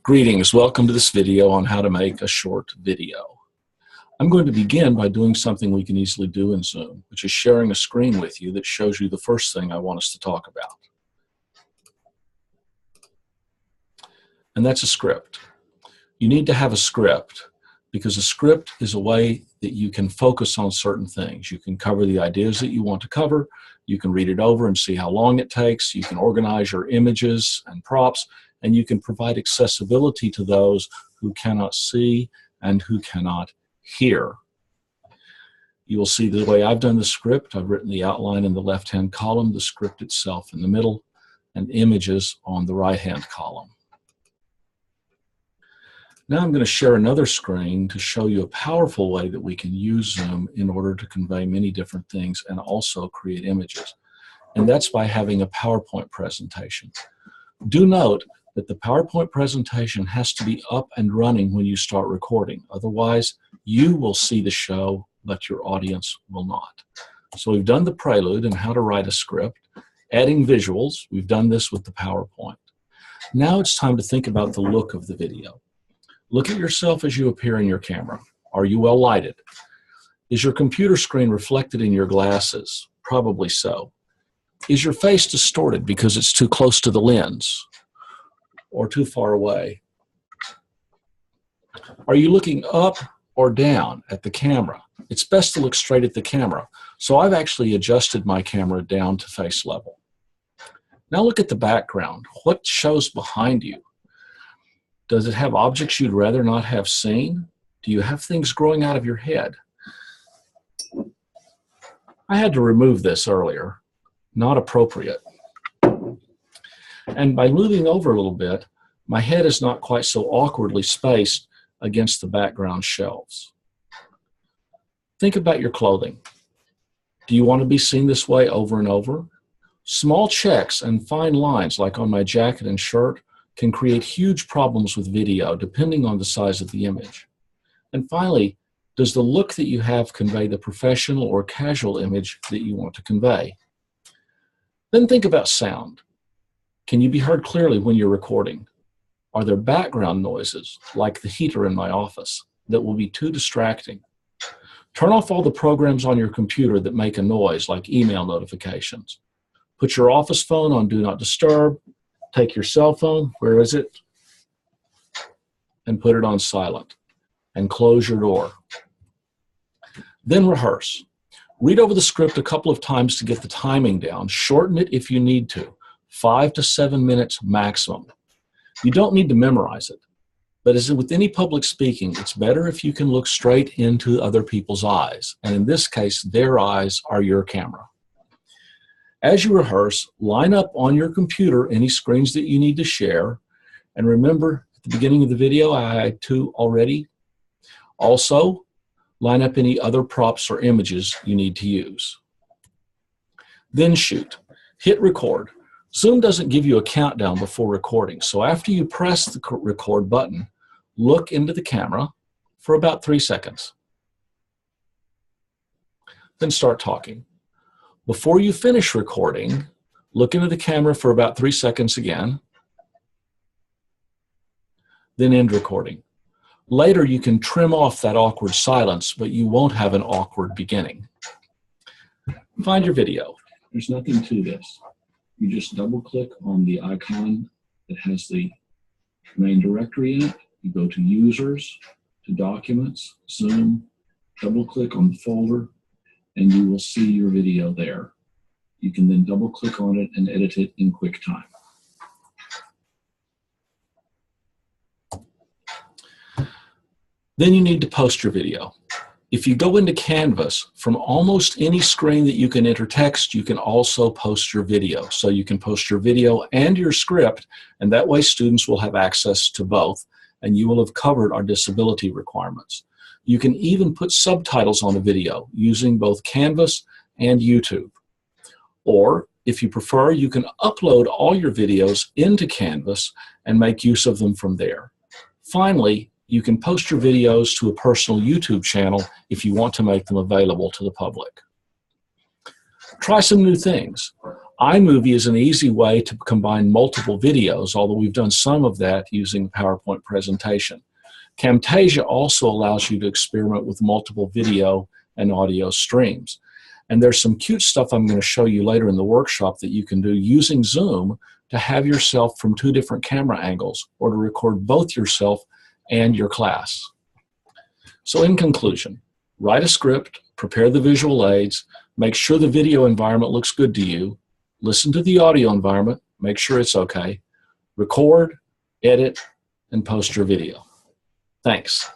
Greetings, welcome to this video on how to make a short video. I'm going to begin by doing something we can easily do in Zoom, which is sharing a screen with you that shows you the first thing I want us to talk about. And that's a script. You need to have a script because a script is a way that you can focus on certain things. You can cover the ideas that you want to cover. You can read it over and see how long it takes. You can organize your images and props, and you can provide accessibility to those who cannot see and who cannot hear. You will see the way I've done the script. I've written the outline in the left-hand column, the script itself in the middle, and images on the right-hand column. Now I'm going to share another screen to show you a powerful way that we can use Zoom in order to convey many different things and also create images. And that's by having a PowerPoint presentation. Do note that the PowerPoint presentation has to be up and running when you start recording. Otherwise, you will see the show, but your audience will not. So we've done the prelude and how to write a script, adding visuals. We've done this with the PowerPoint. Now it's time to think about the look of the video. Look at yourself as you appear in your camera. Are you well lighted? Is your computer screen reflected in your glasses? Probably so. Is your face distorted because it's too close to the lens or too far away? Are you looking up or down at the camera? It's best to look straight at the camera. So I've actually adjusted my camera down to face level. Now look at the background. What shows behind you? Does it have objects you'd rather not have seen? Do you have things growing out of your head? I had to remove this earlier. Not appropriate. And by moving over a little bit, my head is not quite so awkwardly spaced against the background shelves. Think about your clothing. Do you want to be seen this way over and over? Small checks and fine lines, like on my jacket and shirt, can create huge problems with video depending on the size of the image. And finally, does the look that you have convey the professional or casual image that you want to convey? Then think about sound. Can you be heard clearly when you're recording? Are there background noises, like the heater in my office, that will be too distracting? Turn off all the programs on your computer that make a noise, like email notifications. Put your office phone on Do Not Disturb. Take your cell phone, where is it? And put it on silent. And close your door. Then rehearse. Read over the script a couple of times to get the timing down. Shorten it if you need to. 5 to 7 minutes maximum. You don't need to memorize it. But as with any public speaking, it's better if you can look straight into other people's eyes. And in this case, their eyes are your camera. As you rehearse, line up on your computer any screens that you need to share. And remember, at the beginning of the video, I had 2 already. Also, line up any other props or images you need to use. Then shoot. Hit record. Zoom doesn't give you a countdown before recording, so after you press the record button, look into the camera for about 3 seconds. Then start talking. Before you finish recording, look into the camera for about 3 seconds again, then end recording. Later, you can trim off that awkward silence, but you won't have an awkward beginning. Find your video. There's nothing to this. You just double-click on the icon that has the main directory in it. You go to Users, to Documents, Zoom, double-click on the folder, and you will see your video there. You can then double-click on it and edit it in QuickTime. Then you need to post your video. If you go into Canvas, from almost any screen that you can enter text, you can also post your video. So you can post your video and your script, and that way students will have access to both, and you will have covered our disability requirements. You can even put subtitles on a video using both Canvas and YouTube. Or, if you prefer, you can upload all your videos into Canvas and make use of them from there. Finally, you can post your videos to a personal YouTube channel if you want to make them available to the public. Try some new things. iMovie is an easy way to combine multiple videos, although we've done some of that using the PowerPoint presentation. Camtasia also allows you to experiment with multiple video and audio streams. And there's some cute stuff I'm going to show you later in the workshop that you can do using Zoom to have yourself from 2 different camera angles or to record both yourself and your class. So in conclusion, write a script, prepare the visual aids, make sure the video environment looks good to you, listen to the audio environment, make sure it's okay, record, edit, and post your video. Thanks.